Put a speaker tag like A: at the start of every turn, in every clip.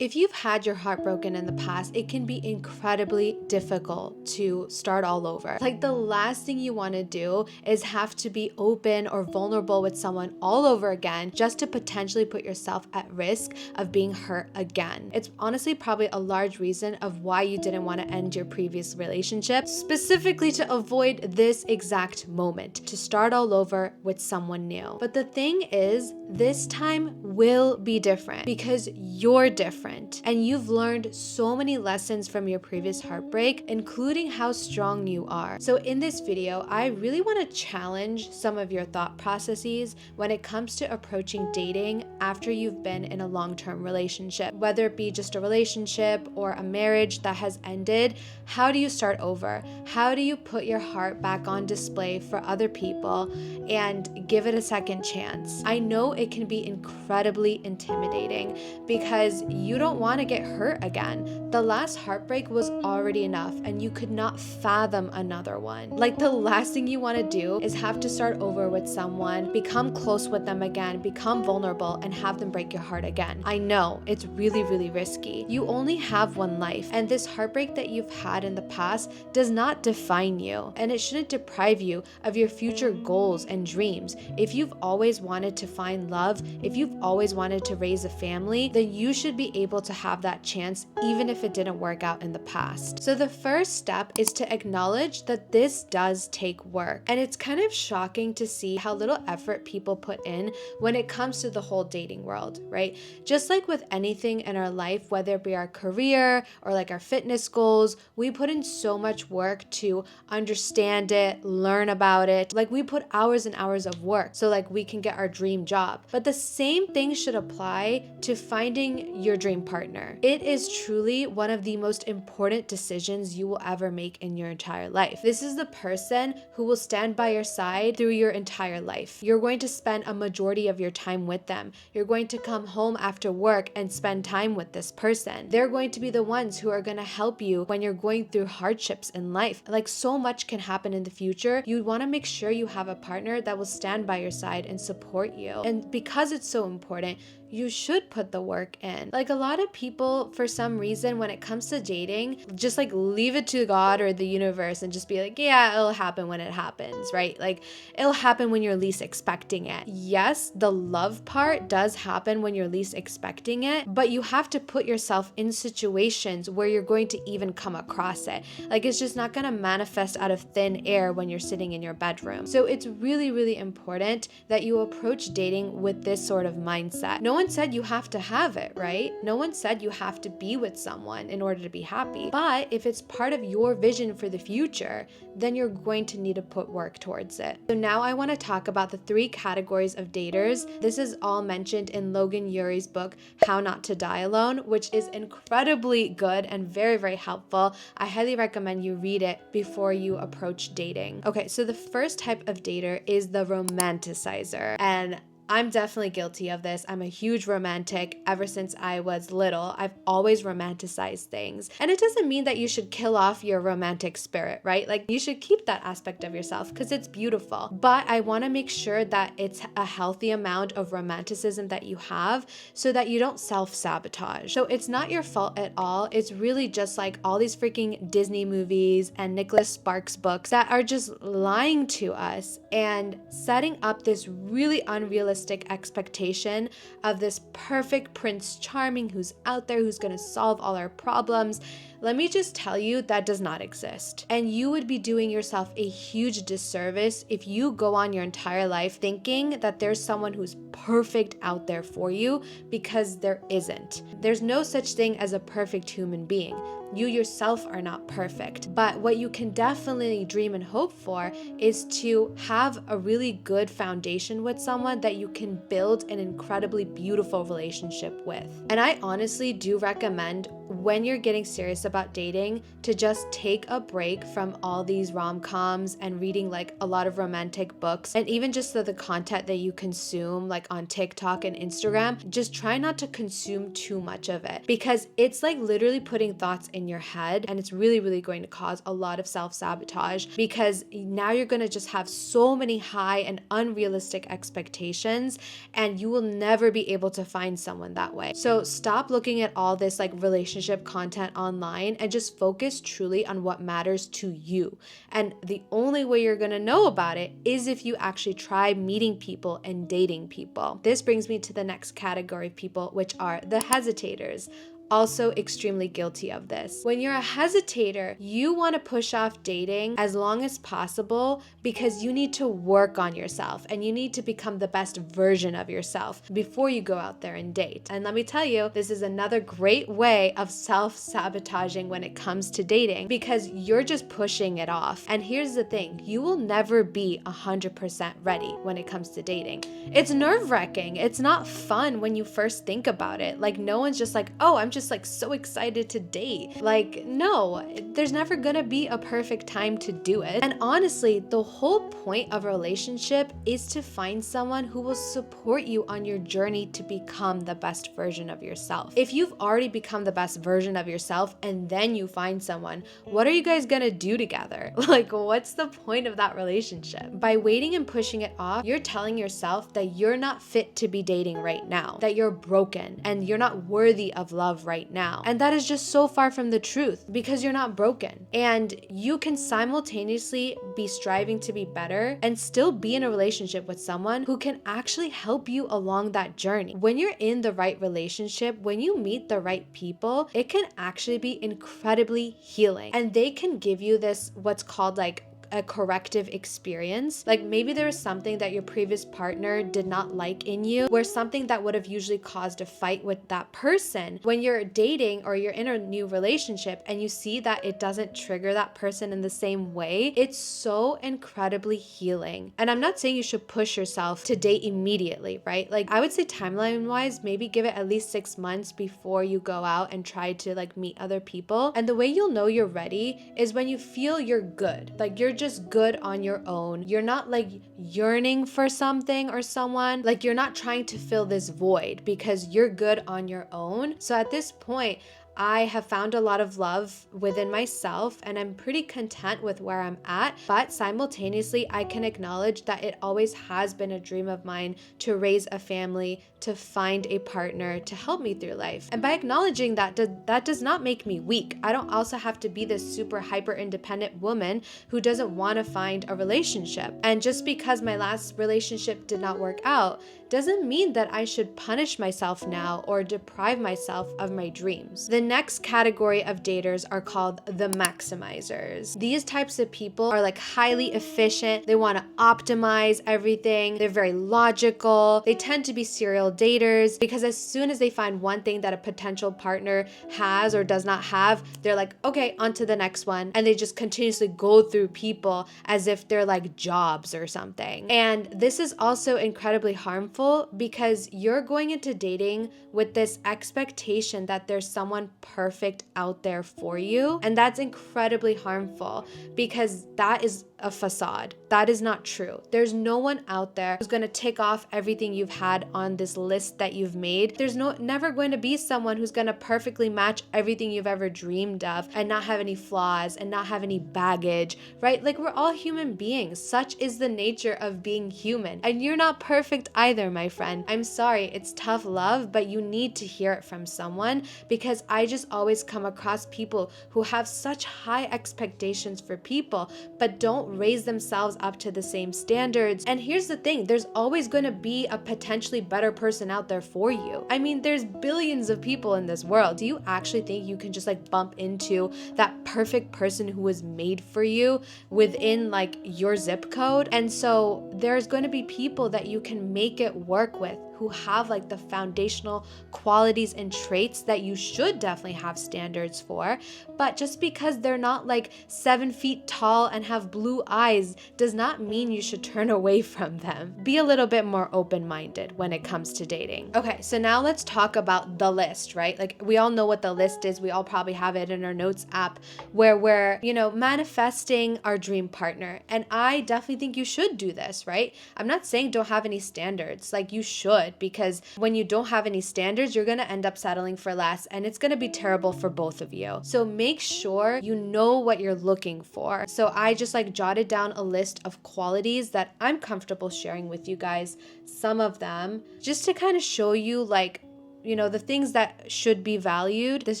A: If you've had your heart broken in the past, it can be incredibly difficult to start all over. Like, the last thing you want to do is have to be open or vulnerable with someone all over again just to potentially put yourself at risk of being hurt again. It's honestly probably a large reason of why you didn't want to end your previous relationship, specifically to avoid this exact moment, to start all over with someone new. But the thing is, this time will be different because you're different. And you've learned so many lessons from your previous heartbreak, including how strong you are. So in this video, I really want to challenge some of your thought processes when it comes to approaching dating after you've been in a long-term relationship. Whether it be just a relationship or a marriage that has ended, how do you start over? How do you put your heart back on display for other people and give it a second chance? I know it can be incredibly intimidating because you don't want to get hurt again. The last heartbreak was already enough and you could not fathom another one. Like, the last thing you want to do is have to start over with someone, become close with them again, become vulnerable, and have them break your heart again. I know it's really, really risky. You only have one life, and this heartbreak that you've had in the past does not define you, and it shouldn't deprive you of your future goals and dreams. If you've always wanted to find love, if you've always wanted to raise a family, then you should be able to have that chance even if it didn't work out in the past. So the first step is to acknowledge that this does take work. And it's kind of shocking to see how little effort people put in when it comes to the whole dating world, right? Just like with anything in our life, whether it be our career or like our fitness goals, we put in so much work to understand it, learn about it. Like, we put hours and hours of work so like we can get our dream job. But the same thing should apply to finding your dream partner. It is truly one of the most important decisions you will ever make in your entire life. This is the person who will stand by your side through your entire life. You're going to spend a majority of your time with them. You're going to come home after work and spend time with this person. They're going to be the ones who are going to help you when you're going through hardships in life. Like, so much can happen in the future. You want to make sure you have a partner that will stand by your side and support you. And because it's so important, you should put the work in. Like, a lot of people, for some reason, when it comes to dating, just like leave it to God or the universe and just be like, yeah, it'll happen when it happens, right? Like, it'll happen when you're least expecting it. Yes, the love part does happen when you're least expecting it, but you have to put yourself in situations where you're going to even come across it. Like, it's just not gonna manifest out of thin air when you're sitting in your bedroom. So it's really, really important that you approach dating with this sort of mindset. No one said you have to have it, right? No one said you have to be with someone in order to be happy. But if it's part of your vision for the future, then you're going to need to put work towards it. So now I want to talk about the 3 categories of daters. This is all mentioned in Logan Urie's book, How Not to Die Alone, which is incredibly good and very, very helpful. I highly recommend you read it before you approach dating. Okay, so the first type of dater is the romanticizer. And I'm definitely guilty of this. I'm a huge romantic ever since I was little. I've always romanticized things. And it doesn't mean that you should kill off your romantic spirit, right? Like, you should keep that aspect of yourself because it's beautiful. But I want to make sure that it's a healthy amount of romanticism that you have so that you don't self-sabotage. So it's not your fault at all. It's really just like all these freaking Disney movies and Nicholas Sparks books that are just lying to us and setting up this really unrealistic expectation of this perfect Prince Charming who's out there, who's going to solve all our problems. Let me just tell you, that does not exist. And you would be doing yourself a huge disservice if you go on your entire life thinking that there's someone who's perfect out there for you, because there isn't. There's no such thing as a perfect human being. You yourself are not perfect. But what you can definitely dream and hope for is to have a really good foundation with someone that you can build an incredibly beautiful relationship with. And I honestly do recommend when you're getting serious about dating, to just take a break from all these rom-coms and reading like a lot of romantic books, and even just the content that you consume like on TikTok and Instagram. Just try not to consume too much of it, because it's like literally putting thoughts in your head, and it's really, really going to cause a lot of self-sabotage, because now you're going to just have so many high and unrealistic expectations, and you will never be able to find someone that way. So stop looking at all this like relationship content online and just focus truly on what matters to you. And the only way you're going to know about it is if you actually try meeting people and dating people. This brings me to the next category of people, which are the hesitators. Also extremely guilty of this. When you're a hesitator, you want to push off dating as long as possible because you need to work on yourself and you need to become the best version of yourself before you go out there and date. And let me tell you, this is another great way of self-sabotaging when it comes to dating, because you're just pushing it off. And here's the thing, you will never be 100% ready when it comes to dating. It's nerve-wracking. It's not fun when you first think about it. Like, no one's just like, oh, I'm just like so excited to date. Like, no, there's never gonna be a perfect time to do it. And honestly, the whole point of a relationship is to find someone who will support you on your journey to become the best version of yourself. If you've already become the best version of yourself and then you find someone, what are you guys gonna do together? Like, what's the point of that relationship? By waiting and pushing it off, you're telling yourself that you're not fit to be dating right now, that you're broken and you're not worthy of love right now. And that is just so far from the truth, because you're not broken. And you can simultaneously be striving to be better and still be in a relationship with someone who can actually help you along that journey. When you're in the right relationship, when you meet the right people, it can actually be incredibly healing. And they can give you this, what's called like a corrective experience. Like maybe there was something that your previous partner did not like in you, where something that would have usually caused a fight with that person, when you're dating or you're in a new relationship and you see that it doesn't trigger that person in the same way, it's so incredibly healing. And I'm not saying you should push yourself to date immediately, right? Like I would say timeline wise, maybe give it at least 6 months before you go out and try to like meet other people. And the way you'll know you're ready is when you feel you're good. Like you're just good on your own. You're not like yearning for something or someone. Like you're not trying to fill this void, because you're good on your own. So at this point, I have found a lot of love within myself and I'm pretty content with where I'm at, but simultaneously I can acknowledge that it always has been a dream of mine to raise a family, to find a partner to help me through life. And by acknowledging that, that does not make me weak. I don't also have to be this super hyper independent woman who doesn't want to find a relationship. And just because my last relationship did not work out doesn't mean that I should punish myself now or deprive myself of my dreams. The next category of daters are called the maximizers. These types of people are like highly efficient. They want to optimize everything. They're very logical. They tend to be serial daters, because as soon as they find one thing that a potential partner has or does not have, they're like, okay, on to the next one. And they just continuously go through people as if they're like jobs or something. And this is also incredibly harmful, because you're going into dating with this expectation that there's someone perfect out there for you. And that's incredibly harmful, because that is a facade. That is not true. There's no one out there who's going to tick off everything you've had on this list that you've made. There's never going to be someone who's going to perfectly match everything you've ever dreamed of and not have any flaws and not have any baggage, right? Like, we're all human beings. Such is the nature of being human. And you're not perfect either, my friend. I'm sorry, it's tough love, but you need to hear it from someone, because I just always come across people who have such high expectations for people, but don't raise themselves up to the same standards. And here's the thing, there's always going to be a potentially better person out there for you. I mean, there's billions of people in this world. Do you actually think you can just like bump into that perfect person who was made for you within like your zip code? And so there's going to be people that you can make it work with, who have like the foundational qualities and traits that you should definitely have standards for. But just because they're not like 7 feet tall and have blue eyes does not mean you should turn away from them. Be a little bit more open-minded when it comes to dating. Okay, so now let's talk about the list, right? Like we all know what the list is. We all probably have it in our notes app where we're, manifesting our dream partner. And I definitely think you should do this, right? I'm not saying don't have any standards. Like you should, because when you don't have any standards, you're going to end up settling for less and it's going to be terrible for both of you. So make sure you know what you're looking for. So I just like jotted down a list of qualities that I'm comfortable sharing with you guys, some of them, just to kind of show you like the things that should be valued. This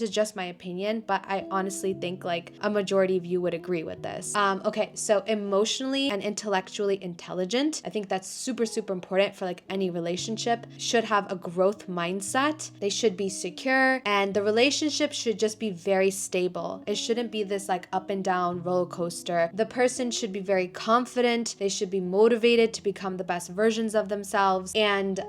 A: is just my opinion, but I honestly think like a majority of you would agree with this. Okay, so emotionally and intellectually intelligent. I think that's super, super important for like any relationship. Should have a growth mindset. They should be secure, and the relationship should just be very stable. It shouldn't be this like up and down roller coaster. The person should be very confident. They should be motivated to become the best versions of themselves, and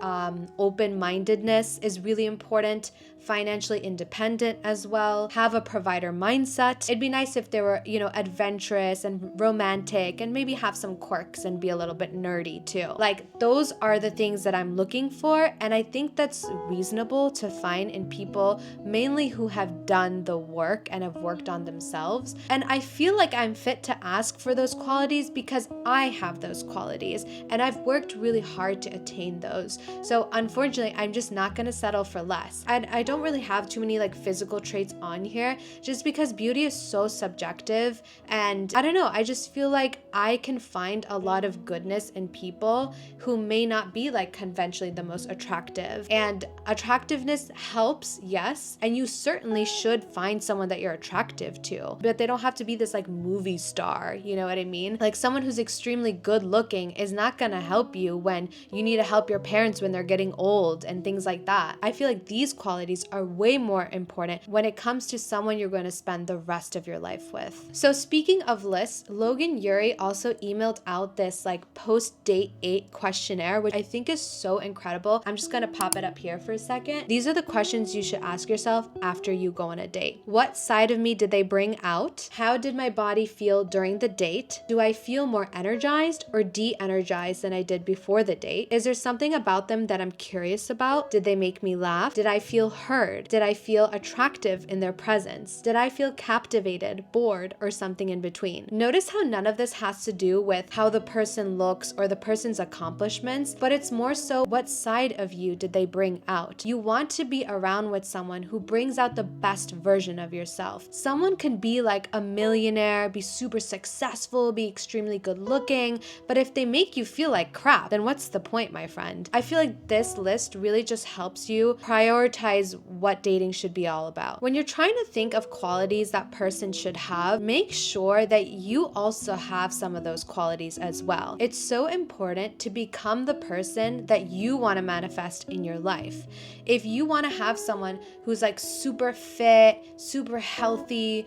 A: open-mindedness is really important. Financially independent as well. Have a provider mindset. It'd be nice if they were, adventurous and romantic and maybe have some quirks and be a little bit nerdy too. Like those are the things that I'm looking for, and I think that's reasonable to find in people mainly who have done the work and have worked on themselves. And I feel like I'm fit to ask for those qualities because I have those qualities and I've worked really hard to attain those. So unfortunately, I'm just not going to settle for less. And I don't really have too many like physical traits on here just because beauty is so subjective, and I don't know, I just feel like I can find a lot of goodness in people who may not be like conventionally the most attractive, and attractiveness helps, yes, and you certainly should find someone that you're attractive to, but they don't have to be this like movie star, you know what I mean? Like someone who's extremely good looking is not gonna help you when you need to help your parents when they're getting old and things like that. I feel like these qualities are way more important when it comes to someone you're going to spend the rest of your life with. So speaking of lists, Logan Ury also emailed out this like post-date 8 questionnaire, which I think is so incredible. I'm just going to pop it up here for a second. These are the questions you should ask yourself after you go on a date. What side of me did they bring out? How did my body feel during the date? Do I feel more energized or de-energized than I did before the date? Is there something about them that I'm curious about? Did they make me laugh? Did I feel heard? Did I feel attractive in their presence? Did I feel captivated, bored, or something in between? Notice how none of this has to do with how the person looks or the person's accomplishments, but it's more so what side of you did they bring out? You want to be around with someone who brings out the best version of yourself. Someone can be like a millionaire, be super successful, be extremely good looking, but if they make you feel like crap, then what's the point, my friend? I feel like this list really just helps you prioritize what dating should be all about. When you're trying to think of qualities that person should have, make sure that you also have some of those qualities as well. It's so important to become the person that you want to manifest in your life. If you want to have someone who's like super fit, super healthy,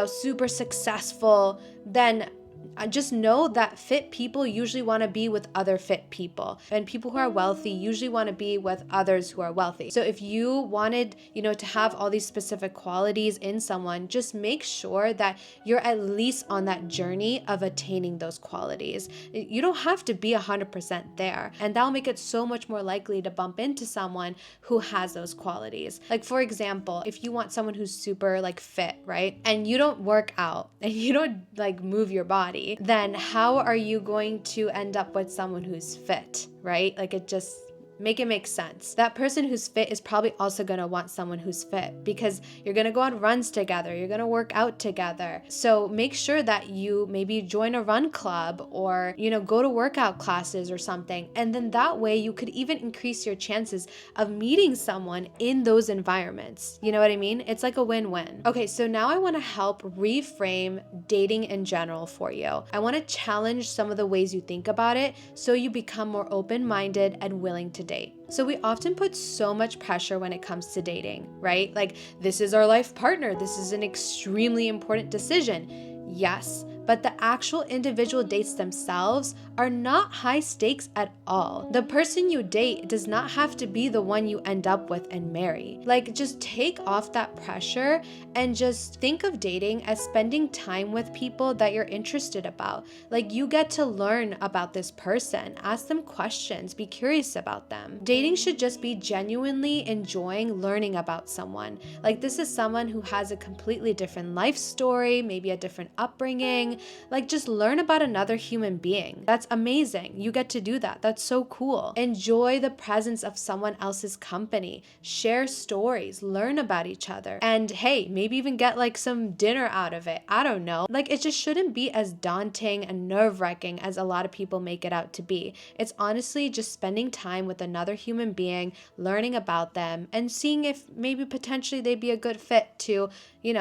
A: super successful, then just know that fit people usually want to be with other fit people, and people who are wealthy usually want to be with others who are wealthy. So if you wanted, to have all these specific qualities in someone, just make sure that you're at least on that journey of attaining those qualities. You don't have to be 100% there, and that'll make it so much more likely to bump into someone who has those qualities. Like for example, if you want someone who's super like fit, right? And you don't work out and you don't like move your body, then how are you going to end up with someone who's fit, right? Like make it make sense. That person who's fit is probably also going to want someone who's fit because you're going to go on runs together, you're going to work out together. So make sure that you maybe join a run club or, go to workout classes or something. And then that way you could even increase your chances of meeting someone in those environments. You know what I mean? It's like a win-win. Okay, so now I want to help reframe dating in general for you. I want to challenge some of the ways you think about it so you become more open-minded and willing to date. So we often put so much pressure when it comes to dating, right? Like, this is our life partner. This is an extremely important decision. Yes, but the actual individual dates themselves are not high stakes at all. The person you date does not have to be the one you end up with and marry. Like, just take off that pressure and just think of dating as spending time with people that you're interested about. Like, you get to learn about this person, ask them questions, be curious about them. Dating should just be genuinely enjoying learning about someone. Like, this is someone who has a completely different life story, maybe a different upbringing. Like, just learn about another human being. That's amazing. You get to do that. That's so cool. Enjoy the presence of someone else's company. Share stories, learn about each other. And hey, maybe even get like some dinner out of it. I don't know. Like, it just shouldn't be as daunting and nerve-wracking as a lot of people make it out to be. It's honestly just spending time with another human being, learning about them, and seeing if maybe potentially they'd be a good fit to,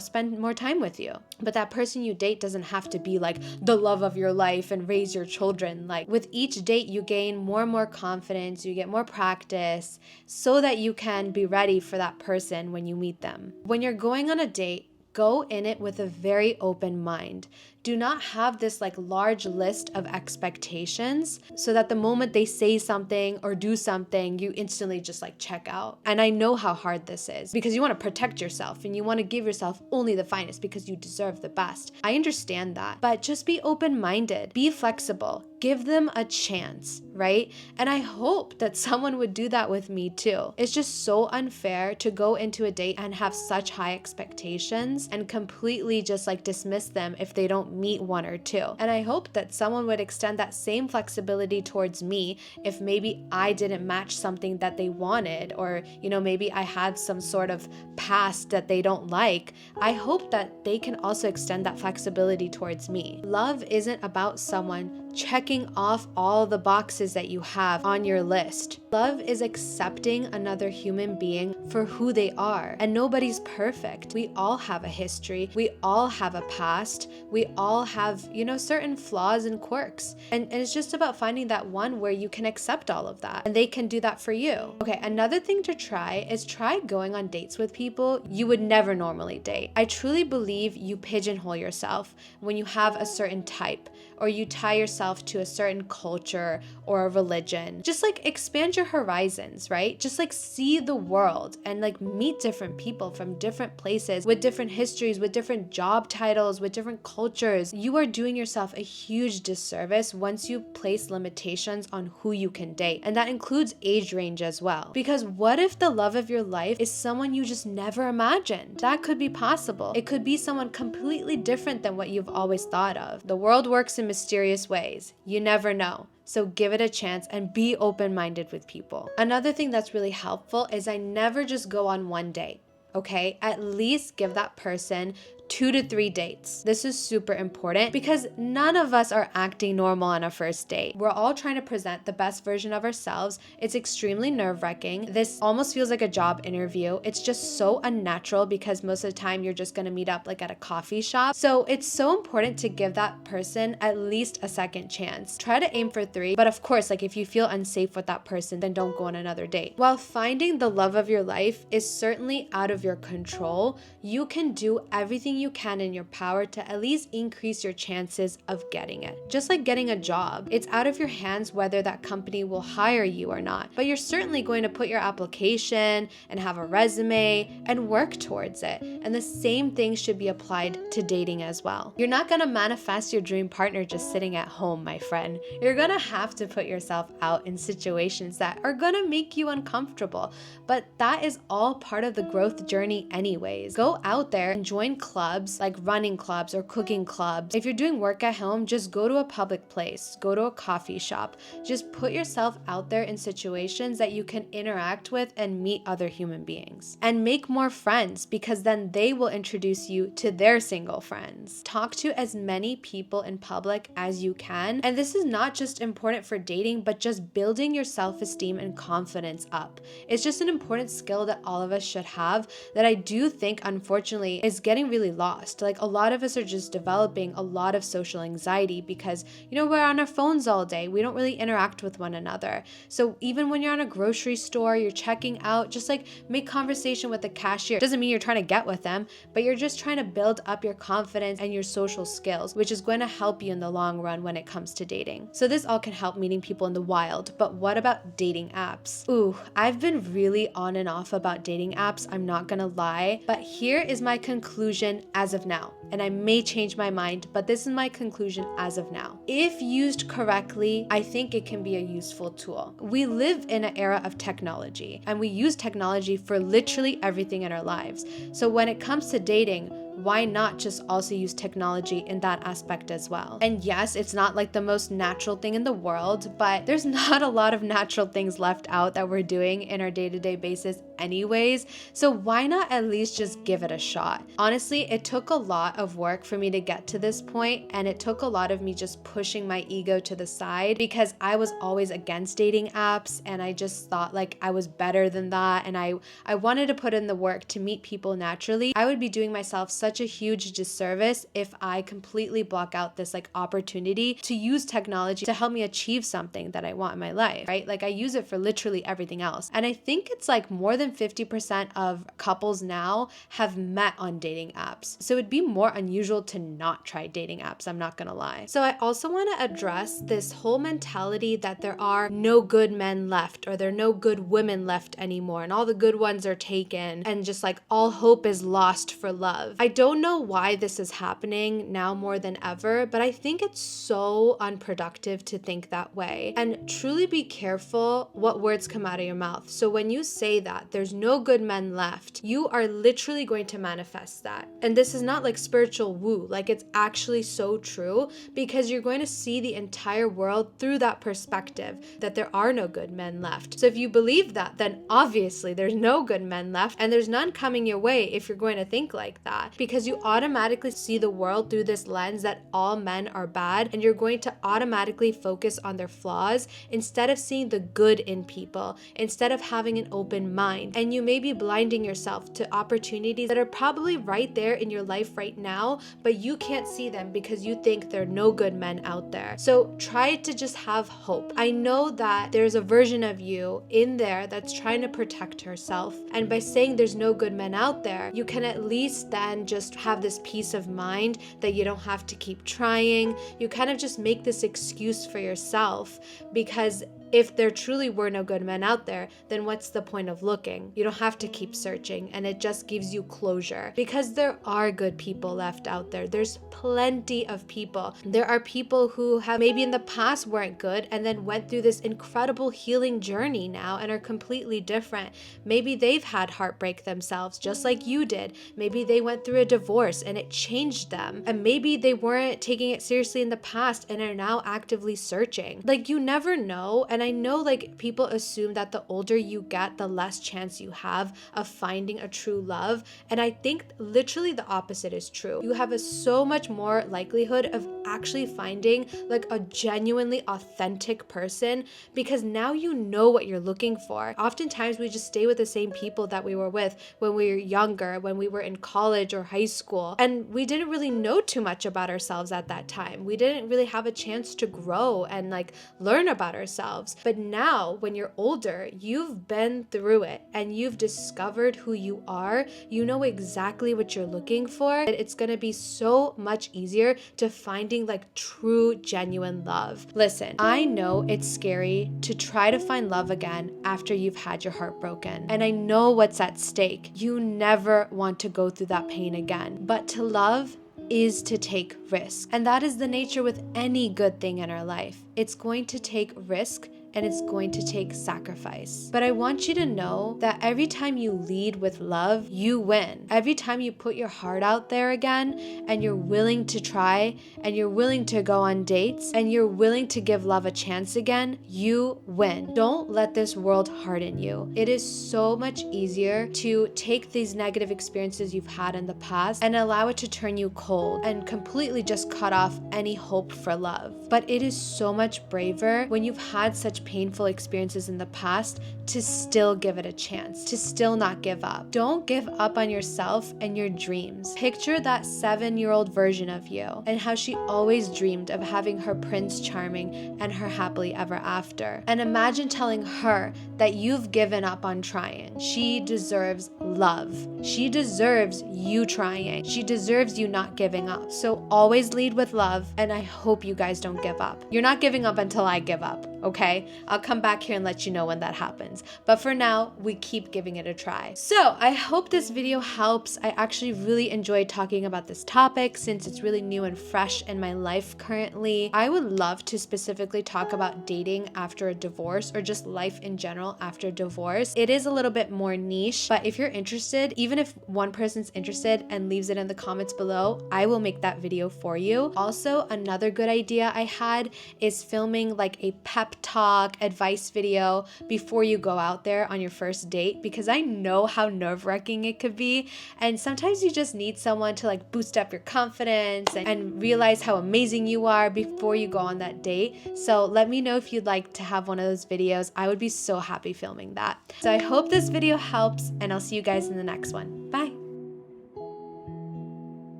A: spend more time with you. But that person you date doesn't have to be like the love of your life and raise your children. Like, with each date, you gain more and more confidence, you get more practice so that you can be ready for that person when you meet them. When you're going on a date, go in it with a very open mind. Do not have this like large list of expectations so that the moment they say something or do something, you instantly just like check out. And I know how hard this is because you want to protect yourself and you want to give yourself only the finest because you deserve the best. I understand that, but just be open-minded, be flexible, give them a chance, right? And I hope that someone would do that with me too. It's just so unfair to go into a date and have such high expectations and completely just like dismiss them if they don't meet one or two. And I hope that someone would extend that same flexibility towards me if maybe I didn't match something that they wanted, or maybe I had some sort of past that they don't like. I hope that they can also extend that flexibility towards me. Love isn't about someone checking off all the boxes that you have on your list. Love is accepting another human being for who they are, and nobody's perfect. We all have a history. We all have a past. We all have, certain flaws and quirks. And it's just about finding that one where you can accept all of that and they can do that for you. Okay, another thing to try is going on dates with people you would never normally date. I truly believe you pigeonhole yourself when you have a certain type, or you tie yourself to a certain culture or a religion. Just like expand your horizons, right? Just like see the world and like meet different people from different places with different histories, with different job titles, with different cultures. You are doing yourself a huge disservice once you place limitations on who you can date. And that includes age range as well. Because what if the love of your life is someone you just never imagined? That could be possible. It could be someone completely different than what you've always thought of. The world works in mysterious ways. You never know. So give it a chance and be open-minded with people. Another thing that's really helpful is I never just go on one date. Okay, at least give that person 2 to 3 dates. This is super important because none of us are acting normal on a first date. We're all trying to present the best version of ourselves. It's extremely nerve-wracking. This almost feels like a job interview. It's just so unnatural because most of the time you're just gonna meet up like at a coffee shop. So it's so important to give that person at least a second chance. Try to aim for 3, but of course, like if you feel unsafe with that person, then don't go on another date. While finding the love of your life is certainly out of your control, you can do everything you can in your power to at least increase your chances of getting it. Just like getting a job, it's out of your hands whether that company will hire you or not, but you're certainly going to put your application and have a resume and work towards it. And the same thing should be applied to dating as well. You're not going to manifest your dream partner just sitting at home, my friend. You're going to have to put yourself out in situations that are going to make you uncomfortable, but that is all part of the growth journey anyways. Go out there and join clubs like running clubs or cooking clubs. If you're doing work at home, just go to a public place, go to a coffee shop. Just put yourself out there in situations that you can interact with and meet other human beings. And make more friends because then they will introduce you to their single friends. Talk to as many people in public as you can. And this is not just important for dating, but just building your self-esteem and confidence up. It's just an important skill that all of us should have that I do think, unfortunately, is getting really lost. Like a lot of us are just developing a lot of social anxiety because, we're on our phones all day. We don't really interact with one another. So even when you're on a grocery store, you're checking out, just like make conversation with the cashier. Doesn't mean you're trying to get with them, but you're just trying to build up your confidence and your social skills, which is going to help you in the long run when it comes to dating. So this all can help meeting people in the wild, but what about dating apps? Ooh, I've been really on and off about dating apps, I'm not gonna lie, but here is my conclusion as of now, and I may change my mind, but this is my conclusion as of now. If used correctly, I think it can be a useful tool. We live in an era of technology, and we use technology for literally everything in our lives. So when it comes to dating, why not just also use technology in that aspect as well? And yes, it's not like the most natural thing in the world, but there's not a lot of natural things left out that we're doing in our day-to-day basis anyways. So why not at least just give it a shot? Honestly, it took a lot of work for me to get to this point, and it took a lot of me just pushing my ego to the side because I was always against dating apps, and I just thought like I was better than that, and I wanted to put in the work to meet people naturally. I would be doing myself such a huge disservice if I completely block out this like opportunity to use technology to help me achieve something that I want in my life, right? Like I use it for literally everything else. And I think it's like more than 50% of couples now have met on dating apps. So it'd be more unusual to not try dating apps, I'm not gonna lie. So I also want to address this whole mentality that there are no good men left, or there are no good women left anymore, and all the good ones are taken, and just like all hope is lost for love. I don't know why this is happening now more than ever, but I think it's so unproductive to think that way. And truly be careful what words come out of your mouth. So when you say that there's no good men left, you are literally going to manifest that. And this is not like spiritual woo, like it's actually so true, because you're going to see the entire world through that perspective that there are no good men left. So if you believe that, then obviously there's no good men left, and there's none coming your way if you're going to think like that, because you automatically see the world through this lens that all men are bad, and you're going to automatically focus on their flaws instead of seeing the good in people, instead of having an open mind. And you may be blinding yourself to opportunities that are probably right there in your life right now, but you can't see them because you think there are no good men out there. So try to just have hope. I know that there's a version of you in there that's trying to protect herself, and by saying there's no good men out there, you can at least then just have this peace of mind that you don't have to keep trying. You kind of just make this excuse for yourself, because if there truly were no good men out there, then what's the point of looking? You don't have to keep searching, and it just gives you closure, because there are good people left out there. There's plenty of people. There are people who have maybe in the past weren't good and then went through this incredible healing journey now and are completely different. Maybe they've had heartbreak themselves just like you did. Maybe they went through a divorce and it changed them. And maybe they weren't taking it seriously in the past and are now actively searching. Like, you never know. And I know like people assume that the older you get, the less chance you have of finding a true love. And I think literally the opposite is true. You have so much more likelihood of actually finding like a genuinely authentic person, because now you know what you're looking for. Oftentimes we just stay with the same people that we were with when we were younger, when we were in college or high school, and we didn't really know too much about ourselves at that time. We didn't really have a chance to grow and like learn about ourselves. But now when you're older, you've been through it and you've discovered who you are. You know exactly what you're looking for. It's gonna be so much easier to finding like true, genuine love. Listen, I know it's scary to try to find love again after you've had your heart broken. And I know what's at stake. You never want to go through that pain again. But to love is to take risk. And that is the nature with any good thing in our life. It's going to take risk, and it's going to take sacrifice. But I want you to know that every time you lead with love, you win. Every time you put your heart out there again, and you're willing to try, and you're willing to go on dates, and you're willing to give love a chance again, you win. Don't let this world harden you. It is so much easier to take these negative experiences you've had in the past and allow it to turn you cold and completely just cut off any hope for love. But it is so much braver when you've had such much painful experiences in the past to still give it a chance, to still not give up. Don't give up on yourself and your dreams. Picture that 7-year-old version of you and how she always dreamed of having her Prince Charming and her happily ever after. And imagine telling her that you've given up on trying. She deserves love. She deserves you trying. She deserves you not giving up. So always lead with love, and I hope you guys don't give up. You're not giving up until I give up, okay? I'll come back here and let you know when that happens. But for now, we keep giving it a try. So I hope this video helps. I actually really enjoyed talking about this topic since it's really new and fresh in my life currently. I would love to specifically talk about dating after a divorce or just life in general after divorce. It is a little bit more niche, but if you're interested, even if one person's interested and leaves it in the comments below, I will make that video for you. Also, another good idea I had is filming like a pep talk advice video before you go out there on your first date, because I know how nerve-wracking it could be, and sometimes you just need someone to like boost up your confidence and realize how amazing you are before you go on that date. So let me know if you'd like to have one of those videos. I would be so happy filming that. So I hope this video helps, and I'll see you guys in the next one. Bye.